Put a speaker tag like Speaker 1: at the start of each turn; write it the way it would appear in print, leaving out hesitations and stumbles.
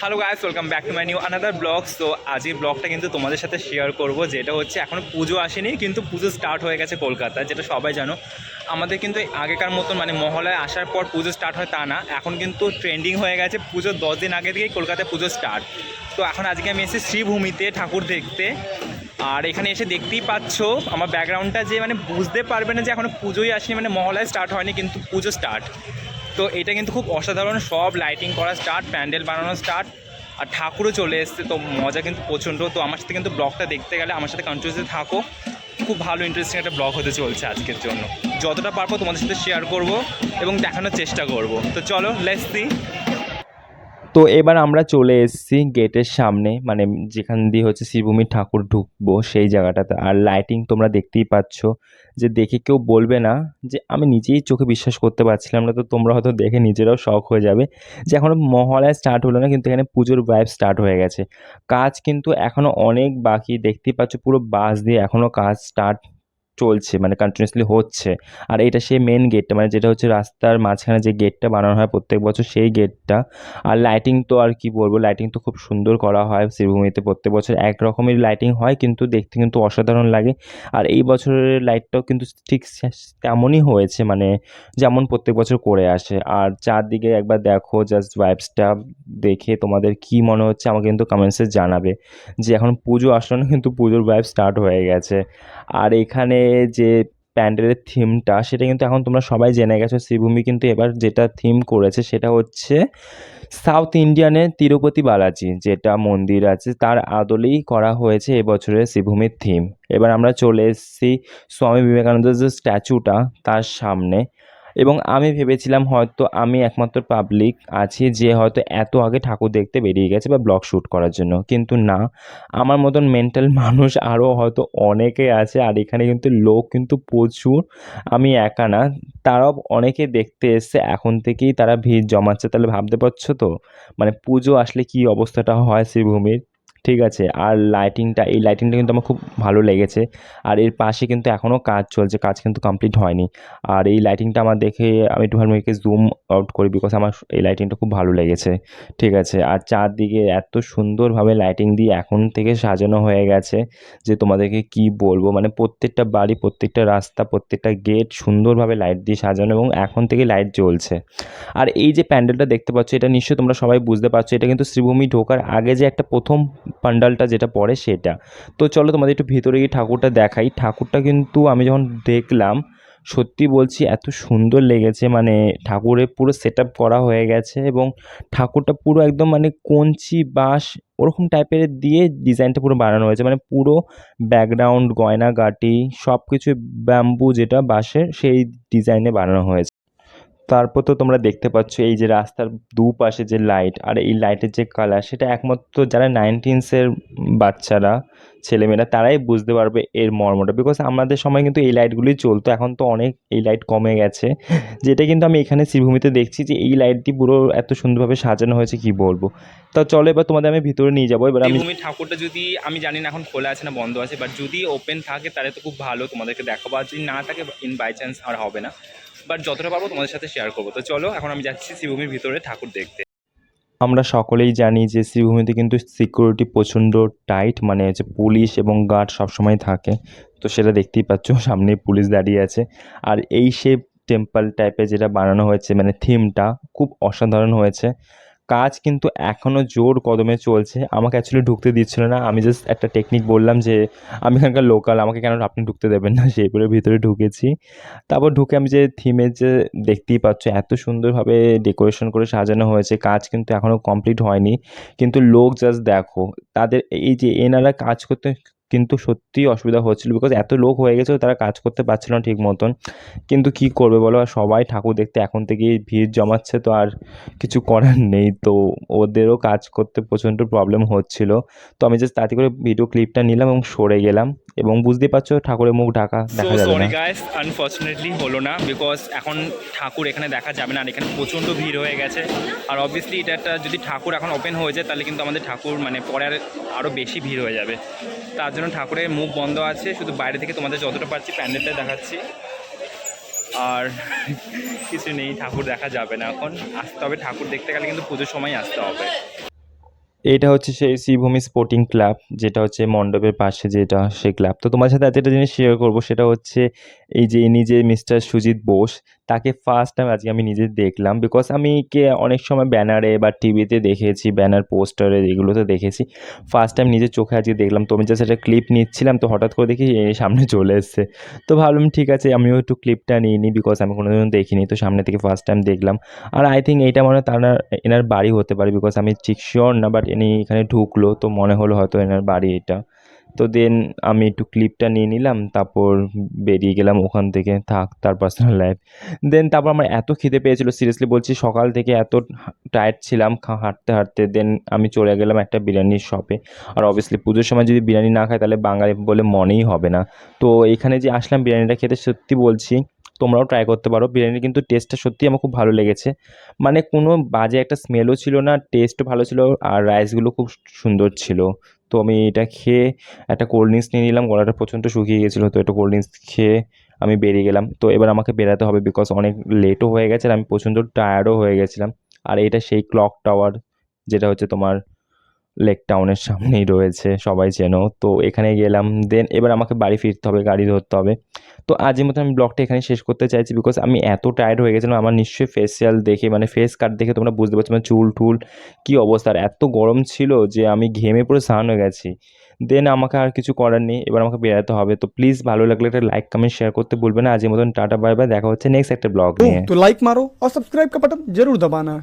Speaker 1: Hello guys, welcome back to my new another blog. So আজকের ব্লগটা কিন্তু তোমাদের সাথে শেয়ার করব, যেটা হচ্ছে এখনও পুজো আসেনি কিন্তু পুজো স্টার্ট হয়ে গেছে কলকাতায়, যেটা সবাই জানো। আমাদের কিন্তু আগেকার মতন মানে মহালয়া আসার পর পুজো স্টার্ট হয় তা না, এখন কিন্তু ট্রেন্ডিং হয়ে গেছে পুজোর 10 দিন আগে থেকেই কলকাতায় পুজো স্টার্ট। তো এখন আজকে আমি এসেছি শ্রীভূমিতে ঠাকুর দেখতে। আর এখানে এসে দেখতেই পাচ্ছ আমার ব্যাকগ্রাউন্ডটা, যে মানে বুঝতে পারবে না যে এখনও পুজোই আসেনি, মানে মহালয়া স্টার্ট হয়নি কিন্তু পুজো স্টার্ট। তো এটা কিন্তু খুব অসাধারণ, সব লাইটিং করা স্টার্ট, প্যান্ডেল বানানো স্টার্ট, আর ঠাকুরও চলে এসছে। তো মজা কিন্তু প্রচণ্ড। তো আমার সাথে কিন্তু ব্লগটা দেখতে গেলে আমার সাথে কন্টিনিউসলি থাকো, খুব ভালো ইন্টারেস্টিং একটা ব্লগ হতে চলছে আজকের জন্য। যতটা পারবো তোমাদের সাথে শেয়ার করব এবং দেখানোর চেষ্টা করব। তো চলো লেটস সি। তো এবার আমরা চলে এসেছি গেটের সামনে, মানে যেখান দিয়ে হচ্ছে শ্রীভূমির ঠাকুর ঢুকবো সেই জায়গাটাতে। আর লাইটিং তোমরা দেখতেই পাচ্ছ, যে দেখে কেউ বলবে না যে আমি নিজেই চোখে বিশ্বাস করতে পারছিলাম না। তো তোমরা হয়তো দেখে নিজেরাও শক হয়ে যাবে যে এখনও মহালয়া স্টার্ট হলো না কিন্তু এখানে পুজোর ভাইব স্টার্ট হয়ে গেছে। কাজ কিন্তু এখনও অনেক বাকি, দেখতেই পাচ্ছ পুরো বাঁশ দিয়ে এখনও কাজ স্টার্ট চলছে, মানে কন্টিনিউয়াসলি হচ্ছে। আর এটা সেই মেন গেটটা, মানে যেটা হচ্ছে রাস্তার মাঝখানে যে গেটটা বানানো হয় প্রত্যেক বছর, সেই গেটটা। আর লাইটিং তো আর কি বলবো, লাইটিং তো খুব সুন্দর করা হয় শ্রীভূমিতে। প্রত্যেক বছর এক রকমের লাইটিং হয় কিন্তু দেখতে কিন্তু অসাধারণ লাগে। আর এই বছরের লাইটটাও কিন্তু ঠিক তেমনই হয়েছে, মানে যেমন প্রত্যেক বছর করে আসে। আর চারদিকে একবার দেখো, জাস্ট ভাইবসটা দেখে তোমাদের কি মনে হচ্ছে আমাকে কিন্তু কমেন্টসে জানাবে। যে এখন পুজো আসলো না কিন্তু পুজোর ভাইব স্টার্ট হয়ে গেছে। আর এখানে যে প্যান্ডেলের থিমটা, সেটা কিন্তু এখন তোমরা সবাই জেনে গেছো। শ্রীভূমি কিন্তু এবার যেটা থিম করেছে সেটা হচ্ছে সাউথ ইন্ডিয়ানের তিরুপতি বালাজি যেটা মন্দির আছে তার আদলেই করা হয়েছে এবছরের শ্রীভূমির থিম। এবার আমরা চলে এসেছি স্বামী বিবেকানন্দের যে স্ট্যাচুটা তার সামনে। এবং আমি ভেবেছিলাম হয়তো আমি একমাত্র পাবলিক আছি যে হয়তো এত আগে ঠাকুর দেখতে বেরিয়ে গেছে বা ব্লগ শ্যুট করার জন্য, কিন্তু না, আমার মতন মেন্টাল মানুষ আরও হয়তো অনেকে আছে। আর এখানে কিন্তু লোক কিন্তু প্রচুর, আমি একা না, তারাও অনেকে দেখতে এসছে, এখন থেকেই তারা ভিড় জমাচ্ছে। তাহলে ভাবতে পারছো তো মানে পুজো আসলে কি অবস্থাটা হয় শ্রীভূমির। ঠিক আছে। আর লাইটিংটা, এই লাইটিংটা কিন্তু আমার খুব ভালো লেগেছে। আর এর পাশে কিন্তু এখনও কাজ চলছে, কাজ কিন্তু কমপ্লিট হয়নি। আর এই লাইটিংটা আমার দেখে আমি একটু ভালো একে জুম আউট করি, বিকজ আমার এই লাইটিংটা খুব ভালো লেগেছে। ঠিক আছে। আর চারদিকে এত সুন্দরভাবে লাইটিং দিয়ে এখন থেকে সাজানো হয়ে গেছে যে তোমাদেরকে কি বলবো, মানে প্রত্যেকটা বাড়ি, প্রত্যেকটা রাস্তা, প্রত্যেকটা গেট সুন্দরভাবে লাইট দিয়ে সাজানো এবং এখন থেকে লাইট জ্বলছে। আর এই যে প্যান্ডেলটা দেখতে পাচ্ছ, এটা নিশ্চয়ই তোমরা সবাই বুঝতে পারছো, এটা কিন্তু শ্রীভূমি ঢোকার আগে যে একটা প্রথম পান্ডালটা যেটা পড়ে সেটা। তো চলো তোমাদের একটু ভিতরে গিয়ে ঠাকুরটা দেখাই। ঠাকুরটা কিন্তু আমি যখন দেখলাম, সত্যি বলছি এত সুন্দর লেগেছে, মানে ঠাকুরের পুরো সেট আপ করা হয়ে গেছে এবং ঠাকুরটা পুরো একদম মানে কঞ্চি বাঁশ ওরকম টাইপের দিয়ে ডিজাইনটা পুরো বানানো হয়েছে, মানে পুরো ব্যাকগ্রাউন্ড গয়নাগাটি সব কিছু ব্যাম্বু যেটা বাঁশের সেই ডিজাইনে বানানো হয়েছে। তারপর তো তোমরা দেখতে পাচ্ছ এই যে রাস্তার দুপাশে যে লাইট, আর এই লাইটের যে কালার, সেটা একমাত্র যারা 19s বাচ্চারা, ছেলেমেয়েরা, তারাই বুঝতে পারবে এর মর্মটা। বিকজ আমাদের সময় কিন্তু এই লাইটগুলোই চলতো, এখন তো অনেক এই লাইট কমে গেছে। যেটা কিন্তু আমি এখানে শ্রীভূমিতে দেখছি যে এই লাইটটি পুরো এত সুন্দরভাবে সাজানো হয়েছে কি বলবো। তো চলো এবার তোমাদের আমি ভিতরে নিয়ে যাবো। এবার আমি শ্রীভূমির ঠাকুরটা যদি, আমি জানি না এখন খোলা আছে না বন্ধ আছে, বাট যদি ওপেন থাকে তাহলে তো খুব ভালো, তোমাদেরকে দেখাবো। আর যদি না থাকে ইন বাই চান্স আর হবে না, বাট যতটা পারবো তোমাদের সাথে শেয়ার করবো। তো চলো এখন আমি যাচ্ছি শ্রীভূমির ভিতরে ঠাকুর দেখতে। আমরা সকলেই জানি যে শ্রীভূমিতে কিন্তু সিকিউরিটি প্রচণ্ড টাইট, মানে হচ্ছে পুলিশ এবং গার্ড সবসময় থাকে। তো সেটা দেখতেই পাচ্ছ, সামনে পুলিশ দাঁড়িয়ে আছে। আর এই শেপ টেম্পল টাইপের যেটা বানানো হয়েছে, মানে থিমটা খুব অসাধারণ হয়েছে। কাজ কিন্তু এখনও জোর কদমে চলছে। আমাকে অ্যাকচুয়ালি ঢুকতে দিচ্ছিল না, আমি জাস্ট একটা টেকনিক বললাম যে আমি এখানকার লোকাল, আমাকে কেন আপনি ঢুকতে দেবেন না, সেই বলে ভিতরে ঢুকেছি। তারপর ঢুকে আমি যে থিমের যে, দেখতেই পাচ্ছ এত সুন্দরভাবে ডেকোরেশন করে সাজানো হয়েছে। কাজ কিন্তু এখনও কমপ্লিট হয়নি, কিন্তু লোক জাস্ট দেখো, তাদের এই যে এনারা কাজ করতে কিন্তু সত্যিই অসুবিধা হচ্ছিল, বিকজ এত লোক হয়ে গেছে তারা কাজ করতে পারছিল না ঠিক মতন। কিন্তু কি করবে বলো, আর সবাই ঠাকুর দেখতে এখন থেকেই ভিড় জমাচ্ছে, তো আর কিছু করার নেই। তো ওদেরও কাজ করতে প্রচণ্ড প্রবলেম হচ্ছিল। তো আমি জাস্ট তাড়াতাড়ি করে ভিডিও ক্লিপটা নিলাম এবং সরে গেলাম। এবং বুঝতেই পারছো ঠাকুরের মুখ ঢাকা, দেখা যাবে না। সরি গাইস, আনফর্চুনেটলি হলো না, বিকজ এখন ঠাকুর এখানে দেখা যাবে না, আর এখানে প্রচণ্ড ভিড় হয়ে গেছে। আর অবভিয়াসলি এটা একটা, যদি ঠাকুর এখন ওপেন হয়ে যায় তাহলে কিন্তু আমাদের ঠাকুর মানে পরে আর আরও বেশি ভিড় হয়ে যাবে। তার জন্য ঠাকুরের মুখ বন্ধ আছে, শুধু বাইরে থেকে তোমাদের যতটা পারছি প্যান্ডেলটা দেখাচ্ছি। আর কিছু নেই, ঠাকুর দেখা যাবে না এখন। আসতে হবে ঠাকুর দেখতে গেলে কিন্তু পুজোর সময় আসতে হবে। এটা হচ্ছে সেই শ্রীভূমি স্পোর্টিং ক্লাব, যেটা হচ্ছে মণ্ডপের পাশে যেটা সেই ক্লাব। তো তোমার সাথে আজ একটা জিনিস শেয়ার করব, সেটা হচ্ছে এই যে ইনি যে মিস্টার সুজিত বোস, তাকে ফার্স্ট টাইম আজকে আমি নিজে দেখলাম। বিকজ আমি কে অনেক সময় ব্যানারে বা টিভিতে দেখেছি, ব্যানার পোস্টারে এগুলোতে দেখেছি। ফার্স্ট টাইম নিজের চোখে আজকে দেখলাম। তো আমি জাস্ট একটা ক্লিপ নিচ্ছিলাম, তো হঠাৎ করে দেখি এই সামনে চলে এসছে। তো ভাবলাম ঠিক আছে আমিও একটু ক্লিপটা নিয়ে নিই, বিকজ আমি কোনোদিনও দেখিনি। তো সামনে থেকে ফার্স্ট টাইম দেখলাম। আর আই থিঙ্ক এইটা মনে হয় এনার বাড়ি হতে পারে, বিকজ আমি ঠিক শিওর না, বাট ইনি এখানে ঢুকলো তো মনে হলো হয়তো এনার বাড়ি এটা। তো দেন আমি একটু ক্লিপটা নিয়ে নিলাম, তারপর বেরিয়ে গেলাম ওখান থেকে, থাক তার পার্সোনাল লাইফ। দেন তারপর আমার এত খিদে পেয়েছিল, সিরিয়াসলি বলছি, সকাল থেকে এত টায়ার্ড ছিলাম হাঁটতে হাঁটতে। দেন আমি চলে গেলাম একটা বিরিয়ানির শপে। আর অবভিয়াসলি পুজোর সময় যদি বিরিয়ানি না খাই তাহলে বাঙালি বলে মনেই হবে না। তো এখানে যে আসলাম বিরিয়ানিটা খেতে, সত্যি বলছি তোমরাও ট্রাই করতে পারো। বিরিয়ানির কিন্তু টেস্টটা সত্যিই আমার খুব ভালো লেগেছে। মানে কোনো বাজে একটা স্মেলও ছিল না, টেস্টও ভালো ছিল, আর রাইসগুলো খুব সুন্দর ছিল। তো আমি এটা খেয়ে একটা কোল্ড ড্রিঙ্কস নিয়ে নিলাম, গলাটা প্রচণ্ড শুকিয়ে গেছিলো, তো একটা কোল্ড ড্রিঙ্কস খেয়ে আমি বেরিয়ে গেলাম। তো এবার আমাকে বেরাতে হবে, বিকজ অনেক লেটও হয়ে গেছে আর আমি প্রচণ্ড টায়ার্ডও হয়ে গেছিলাম। আর এটা সেই ক্লক টাওয়ার, যেটা হচ্ছে তোমার লেক টাউনের সামনেই রয়েছে, সবাই চেনো। তো এখানে গেলাম, দেন এবার আমাকে বাড়ি ফিরতে হবে, গাড়ি ধরতে হবে। তো আজকের মতো আমি ব্লগটা এখানে শেষ করতে চাইছি, বিকজ আমি এত টায়ার্ড হয়ে গেছিলাম। আমার নিশ্চয়ই ফেসিয়াল দেখে, মানে ফেস কাট দেখে তোমরা বুঝতে পারছো আমার চুল টুল কী অবস্থা। আর এত গরম ছিল যে আমি ঘেমে পুরো স্নান হয়ে গেছি। দেন আমাকে আর কিছু করার নেই, এবার আমাকে বেরাতে হবে। তো প্লিজ ভালো লাগলে একটা লাইক কমেন্ট শেয়ার করতে ভুলবে না। আজকের মতন টাটা বাই বাই, দেখা হচ্ছে নেক্সট একটা ব্লগ নিয়ে।
Speaker 2: तो लाइक मारो और सब्सक्राइब का बटन जरूर दबाना।